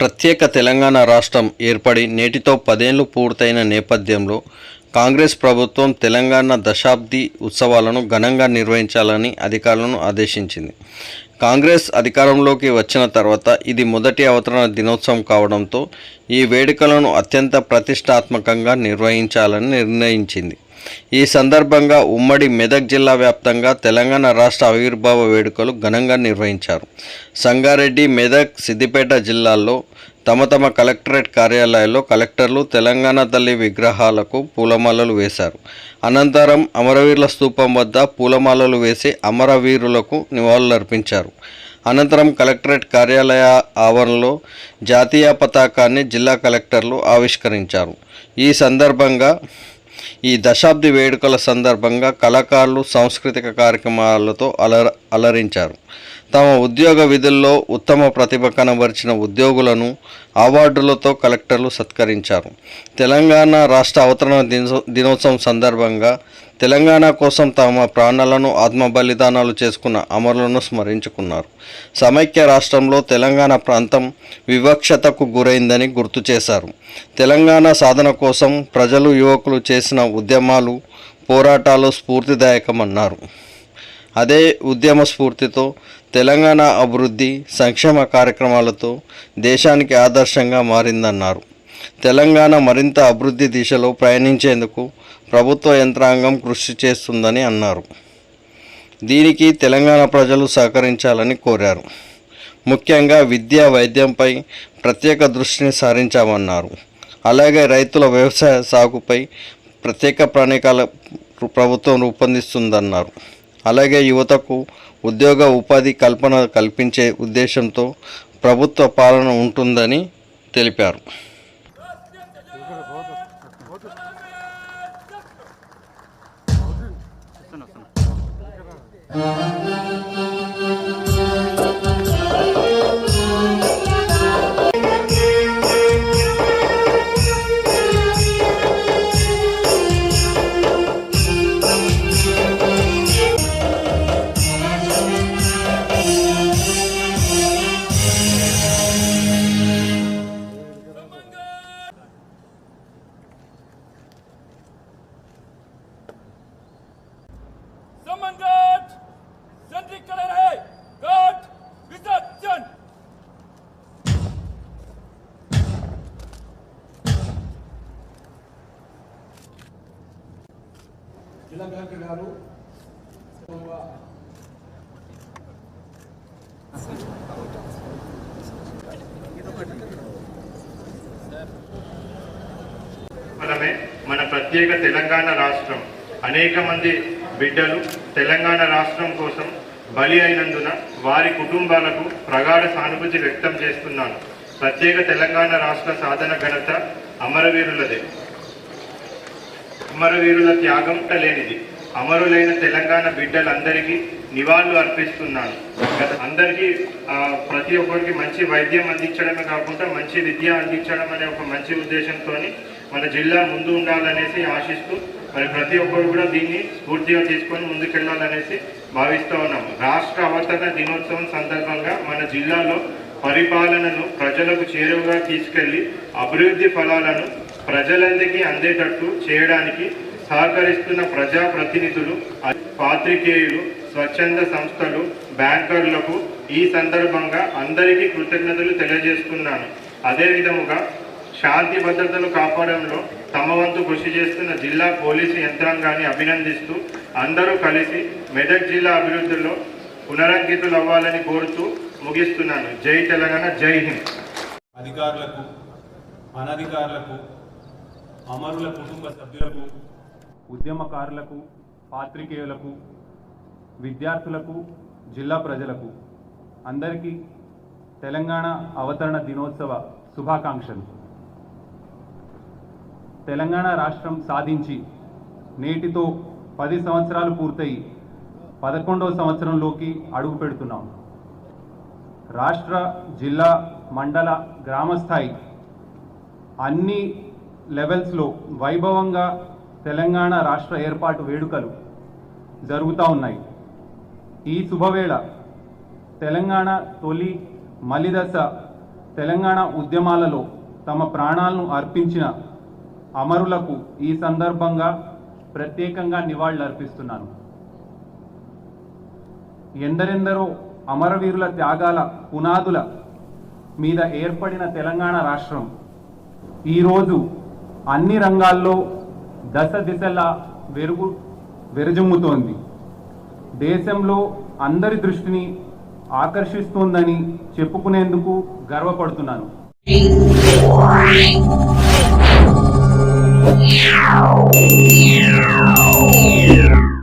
ప్రత్యేక తెలంగాణ రాష్ట్రం ఏర్పడి నేటితో 10 ఏళ్లు పూర్తయిన నేపథ్యంలో కాంగ్రెస్ ప్రభుత్వం తెలంగాణ దశాబ్ది ఉత్సవాలను ఘనంగా నిర్వహించాలని అధికారులను ఆదేశించింది. కాంగ్రెస్ అధికారంలోకి వచ్చిన తర్వాత ఇది మొదటి అవతరణ దినోత్సవం కావడంతో ఈ వేడుకలను అత్యంత ప్రతిష్టాత్మకంగా నిర్వహించాలని నిర్ణయించింది. ఈ సందర్భంగా ఉమ్మడి మెదక్ జిల్లా వ్యాప్తంగా తెలంగాణ రాష్ట్ర ఆవిర్భావ వేడుకలు ఘనంగా నిర్వహించారు. సంగారెడ్డి, మెదక్, సిద్దిపేట జిల్లాల్లో తమ కలెక్టరేట్ కార్యాలయాల్లో కలెక్టర్లు తెలంగాణ తల్లి విగ్రహాలకు పూలమాలలు వేశారు. అనంతరం అమరవీరుల స్తూపం వద్ద పూలమాలలు వేసి అమరవీరులకు నివాళులర్పించారు. అనంతరం కలెక్టరేట్ కార్యాలయ ఆవరణలో జాతీయ పతాకాన్ని జిల్లా కలెక్టర్లు ఆవిష్కరించారు. ఈ సందర్భంగా ఈ దశాబ్ది వేడుకల సందర్భంగా కళాకారులు సాంస్కృతిక కార్యక్రమాలతో అలరించారు. తమ ఉద్యోగ విధుల్లో ఉత్తమ ప్రతిభ కనబరిచిన ఉద్యోగులను అవార్డులతో కలెక్టర్లు సత్కరించారు. తెలంగాణ రాష్ట్ర అవతరణ దినోత్సవం సందర్భంగా తెలంగాణ కోసం తమ ప్రాణాలను ఆత్మబలిదానాలు చేసుకున్న అమరులను స్మరించుకున్నారు. సమైక్య రాష్ట్రంలో తెలంగాణ ప్రాంతం వివక్షతకు గురైందని గుర్తు చేశారు. తెలంగాణ సాధన కోసం ప్రజలు, యువకులు చేసిన ఉద్యమాలు, పోరాటాలు స్ఫూర్తిదాయకమన్నారు. అదే ఉద్యమ స్ఫూర్తితో తెలంగాణ అభివృద్ధి, సంక్షేమ కార్యక్రమాలతో దేశానికి ఆదర్శంగా మారిందన్నారు. తెలంగాణ మరింత అభివృద్ధి దిశలో ప్రయాణించేందుకు ప్రభుత్వ యంత్రాంగం కృషి చేస్తుందని అన్నారు. దీనికి తెలంగాణ ప్రజలు సహకరించాలని కోరారు. ముఖ్యంగా విద్య, వైద్యంపై ప్రత్యేక దృష్టిని సారించామన్నారు. అలాగే రైతుల వ్యవసాయ సాగుపై ప్రత్యేక ప్రణాళికలు ప్రభుత్వం రూపొందిస్తుందన్నారు. అలాగే యువతకు ఉద్యోగ ఉపాధి కల్పించే ఉద్దేశంతో ప్రభుత్వ పాలన ఉంటుందని తెలిపారు. జిల్లా కలెక్టర్ గారు మన ప్రత్యేక తెలంగాణ రాష్ట్రం అనేక మంది బిడ్డలు తెలంగాణ రాష్ట్రం కోసం బలి అయినందున వారి కుటుంబాలకు ప్రగాఢ సానుభూతి వ్యక్తం చేస్తున్నాను. ప్రత్యేక తెలంగాణ రాష్ట్ర సాధన ఘనత అమరవీరులదే. అమరవీరుల త్యాగం లేనిది. అమరులైన తెలంగాణ బిడ్డలందరికీ నివాళులు అర్పిస్తున్నాను. అందరికీ ప్రతి ఒక్కరికి మంచి వైద్యం అందించడమే కాకుండా మంచి విద్య అందించడం అనే ఒక మంచి ఉద్దేశంతో మన జిల్లా ముందు ఉండాలనేసి ఆశిస్తూ మరి ప్రతి ఒక్కరు కూడా దీన్ని స్ఫూర్తిగా తీసుకొని ముందుకెళ్లాలనేసి భావిస్తూ ఉన్నాము. రాష్ట్ర అవతరణ దినోత్సవం సందర్భంగా మన జిల్లాలో పరిపాలనను ప్రజలకు చేరువగా తీసుకెళ్లి అభివృద్ధి ఫలాలను ప్రజలందరికీ అందేటట్టు చేయడానికి సహకరిస్తున్న ప్రజాప్రతినిధులు, పాత్రికేయులు, స్వచ్ఛంద సంస్థలు, బ్యాంకర్లకు ఈ సందర్భంగా అందరికీ కృతజ్ఞతలు తెలియజేస్తున్నాను. అదేవిధముగా శాంతి భద్రతలు కాపాడంలో తమ వంతు కృషి చేస్తున్న జిల్లా పోలీసు యంత్రాంగాన్ని అభినందిస్తూ అందరూ కలిసి మెదక్ జిల్లా అభివృద్ధిలో పునరంకితులు అవ్వాలని కోరుతూ ముగిస్తున్నాను. జై తెలంగాణ, జై హింద్. అధికారులకు, అనధికారులకు, అమరుల కుటుంబ సభ్యులకు, ఉద్యమకారులకు, పాత్రికేయులకు, విద్యార్థులకు, జిల్లా ప్రజలకు అందరికీ తెలంగాణ అవతరణ దినోత్సవ శుభాకాంక్షలు. తెలంగాణ రాష్ట్రం సాధించి నేటితో 10 సంవత్సరాలు పూర్తయి 11వ సంవత్సరంలోకి అడుగు పెడుతున్నాం. రాష్ట్ర, జిల్లా, మండల, గ్రామస్థాయి అన్ని లెవెల్స్లో వైభవంగా తెలంగాణ రాష్ట్ర ఏర్పాటు వేడుకలు జరుగుతూ ఉన్నాయి. ఈ శుభవేళ తెలంగాణ తొలి మలిదశ తెలంగాణ ఉద్యమాలలో తమ ప్రాణాలను అర్పించిన అమరులకు ఈ సందర్భంగా ప్రత్యేకంగా నివాళులర్పిస్తున్నాను. ఎందరెందరో అమరవీరుల త్యాగాల పునాదుల మీద ఏర్పడిన తెలంగాణ రాష్ట్రం ఈరోజు అన్ని రంగాల్లో దశ దిశలా వెరజుమ్ముతోంది. దేశంలో అందరి దృష్టిని ఆకర్షిస్తోందని చెప్పుకునేందుకు గర్వపడుతున్నాను. Yeah.